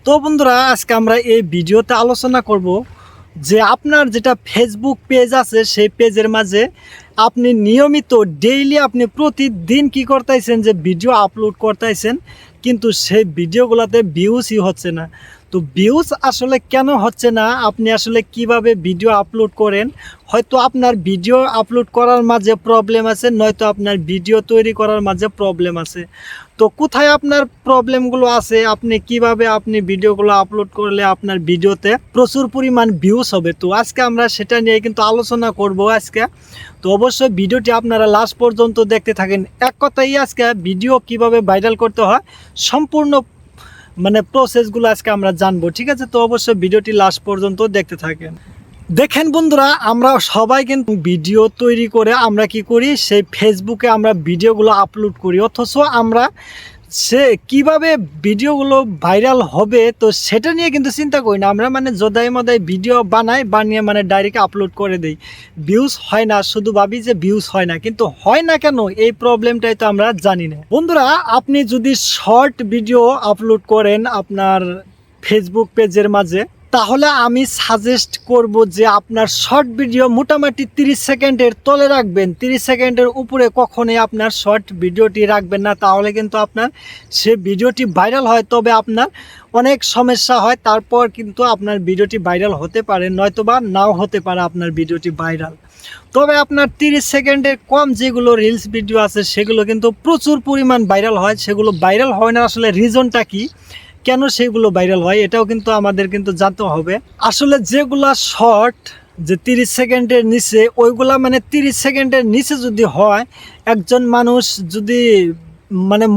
তো বন্ধুরা, আজকে আমরা এই ভিডিওতে আলোচনা করব যে আপনার যেটা ফেসবুক পেজ আছে সেই পেজের মাঝে আপনি নিয়মিত ডেইলি আপনি প্রতিদিন কি করতেছেন যে ভিডিও আপলোড করতেছেন, কিন্তু সেই ভিডিওগুলোতে ভিউজই হচ্ছে না। তো ভিউজ আসলে কেন হচ্ছে না, আপনি আসলে কিভাবে ভিডিও আপলোড করেন, হয়তো আপনার ভিডিও আপলোড করার মাঝে প্রবলেম আছে, নয়তো আপনার ভিডিও তৈরি করার মাঝে প্রবলেম আছে। তো কোথায় আপনার প্রবলেমগুলো আছে, আপনি কিভাবে আপনি ভিডিওগুলো আপলোড করলে আপনার ভিডিওতে প্রচুর পরিমাণ ভিউজ হবে, তো আজকে আমরা সেটা নিয়ে কিন্তু আলোচনা করব আজকে। তো অবশ্যই ভিডিওটি আপনারা লাস্ট পর্যন্ত দেখতে থাকেন। এক কথাই আজকে ভিডিও কিভাবে ভাইরাল করতে হয় সম্পূর্ণ প্রসেসগুলো আজকে আমরা জানবো, ঠিক আছে? তো অবশ্যই ভিডিওটি লাস্ট পর্যন্ত দেখতে থাকেন। দেখেন বন্ধুরা, আমরা সবাই কিন্তু ভিডিও তৈরি করে আমরা কি করি, সেই ফেসবুকে আমরা ভিডিওগুলো আপলোড করি, অথচ আমরা কিভাবে ভিডিওগুলো ভাইরাল হবে তো সেটা নিয়ে কিন্তু চিন্তা করি না। আমরা জদাই মদাই ভিডিও বানিয়ে ডাইরেক্ট আপলোড করে দেই, ভিউজ হয় না, শুধু ভাবি যে ভিউজ হয় না, কিন্তু হয় না কেন এই প্রবলেমটাই তো আমরা জানি না। বন্ধুরা, আপনি যদি শর্ট ভিডিও আপলোড করেন আপনার ফেসবুক পেজের মাঝে, তাহলে আমি সাজেস্ট করব যে আপনার শর্ট ভিডিও মোটামুটি 30 সেকেন্ডের তলে রাখবেন। 30 সেকেন্ডের উপরে কখনোই আপনার শর্ট ভিডিওটি রাখবেন না, তাহলে কিন্তু আপনার সে ভিডিওটি ভাইরাল হয়, তবে আপনার অনেক সমস্যা হয়, তারপর কিন্তু আপনার ভিডিওটি ভাইরাল হতে পারে, নয়তোবা নাও হতে পারে আপনার ভিডিওটি ভাইরাল। তবে আপনার 30 সেকেন্ডের কম যেগুলো রিলস ভিডিও আছে সেগুলো কিন্তু প্রচুর পরিমাণ ভাইরাল হয়। সেগুলো ভাইরাল হয় না, আসলে রিজনটা কি, কেন সেগুলো ভাইরাল হয়, এটাও কিন্তু আমাদের কিন্তু জানতে হবে। আসলে যেগুলা শর্ট যে 30 সেকেন্ডের নিচে, ওইগুলা 30 সেকেন্ডের নিচে যদি হয়, একজন মানুষ যদি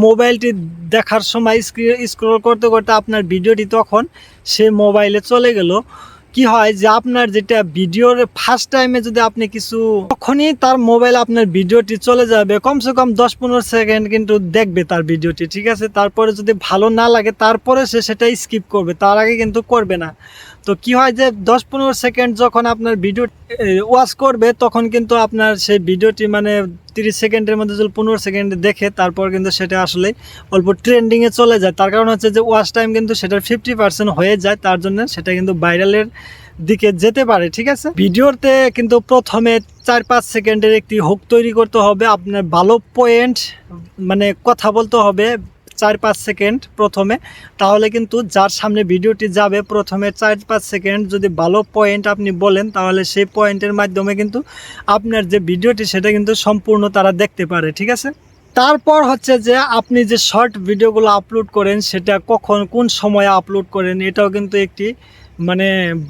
মোবাইলটি দেখার সময় স্ক্রল করতে করতে আপনার ভিডিওটি তখন সে মোবাইলে চলে গেল, কি হয় যে আপনার যেটা ভিডিওর ফার্স্ট টাইমে যদি আপনি কিছু, তখনই তার মোবাইল আপনার ভিডিওটি চলে যাবে, কমসে কম 10-15 সেকেন্ড কিন্তু দেখবে তার ভিডিওটি, ঠিক আছে? তারপরে যদি ভালো না লাগে তারপরে সে সেটা স্কিপ করবে, তার আগে কিন্তু করবে না। তো কি হয় যে 10-15 সেকেন্ড যখন আপনার ভিডিও ওয়াচ করবে, তখন কিন্তু আপনার সেই ভিডিওটি 30 সেকেন্ডের মধ্যে যদি 15 সেকেন্ড দেখে, তারপর কিন্তু সেটা আসলে অল্প ট্রেন্ডিংয়ে চলে যায়। তার কারণ হচ্ছে যে ওয়াচ টাইম কিন্তু সেটার 50% হয়ে যায়, তার জন্য সেটা কিন্তু ভাইরালের দিকে যেতে পারে, ঠিক আছে? ভিডিওতে কিন্তু প্রথমে 4-5 সেকেন্ডের একটি হুক তৈরি করতে হবে, আপনার ভালো পয়েন্ট কথা বলতে হবে 4-5 সেকেন্ড প্রথমে, তাহলে কিন্তু যার সামনে ভিডিওটি যাবে প্রথমে 4-5 সেকেন্ড যদি ভালো পয়েন্ট আপনি বলেন, তাহলে সেই পয়েন্টের মাধ্যমে কিন্তু আপনার যে ভিডিওটি সেটা কিন্তু সম্পূর্ণ তারা দেখতে পারে, ঠিক আছে? তারপর হচ্ছে যে আপনি যে শর্ট ভিডিওগুলো আপলোড করেন সেটা কখন কোন সময়ে আপলোড করেন, এটাও কিন্তু একটি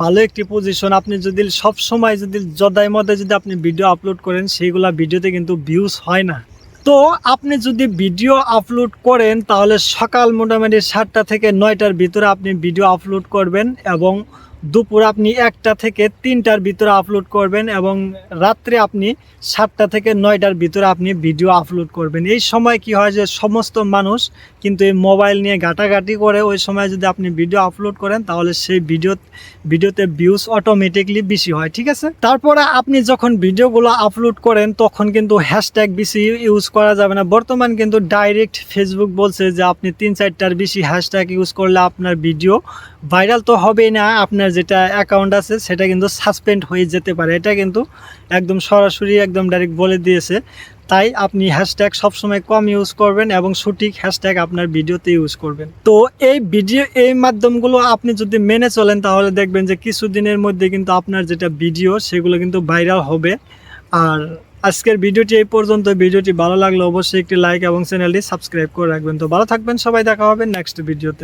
ভালো একটি পজিশন। আপনি যদি সব সময় যদি যদাই মদাই যদি আপনি ভিডিও আপলোড করেন, সেইগুলা ভিডিওতে কিন্তু ভিউজ হয় না। তো আপনি যদি ভিডিও আপলোড করেন তাহলে সকাল মোটামুটি 7টা থেকে 9টার ভিতরে আপনি ভিডিও আপলোড করবেন, এবং দুপুর আপনি 1টা থেকে 3টার ভিতরে আপলোড করবেন, এবং রাত্রে আপনি 7টা থেকে 9টার ভিতরে আপনি ভিডিও আপলোড করবেন। এই সময় কি হয় যে সমস্ত মানুষ কিন্তু এই মোবাইল নিয়ে ঘাটাঘাটি করে, ওই সময় যদি আপনি ভিডিও আপলোড করেন তাহলে সেই ভিডিওতে ভিউজ অটোমেটিকলি বেশি হয়, ঠিক আছে? তারপরে আপনি যখন ভিডিওগুলো আপলোড করেন তখন কিন্তু হ্যাশট্যাগ বেশি ইউজ করা যাবে না। বর্তমান কিন্তু ডাইরেক্ট ফেসবুক বলছে যে আপনি 3-4টার বেশি হ্যাশট্যাগ ইউজ করলে আপনার ভিডিও ভাইরাল তো হবেই না, আপনার যেটা অ্যাকাউন্ট আছে সেটা কিন্তু সাসপেন্ড হয়ে যেতে পারে। এটা কিন্তু একদম সরাসরি একদম ডাইরেক্ট বলে দিয়েছে। তাই আপনি হ্যাশট্যাগ সবসময় কম ইউজ করবেন এবং সঠিক হ্যাশট্যাগ আপনার ভিডিওতে ইউজ করবেন। তো এই মাধ্যমগুলো আপনি যদি মেনে চলেন তাহলে দেখবেন যে কিছুদিনের মধ্যে কিন্তু আপনার যেটা ভিডিও সেগুলো কিন্তু ভাইরাল হবে। আর আজকের ভিডিওটি এই পর্যন্ত। ভিডিওটি ভালো লাগলে অবশ্যই একটি লাইক এবং চ্যানেলটি সাবস্ক্রাইব করে রাখবেন। তো ভালো থাকবেন সবাই, দেখা হবে নেক্সট ভিডিওতে।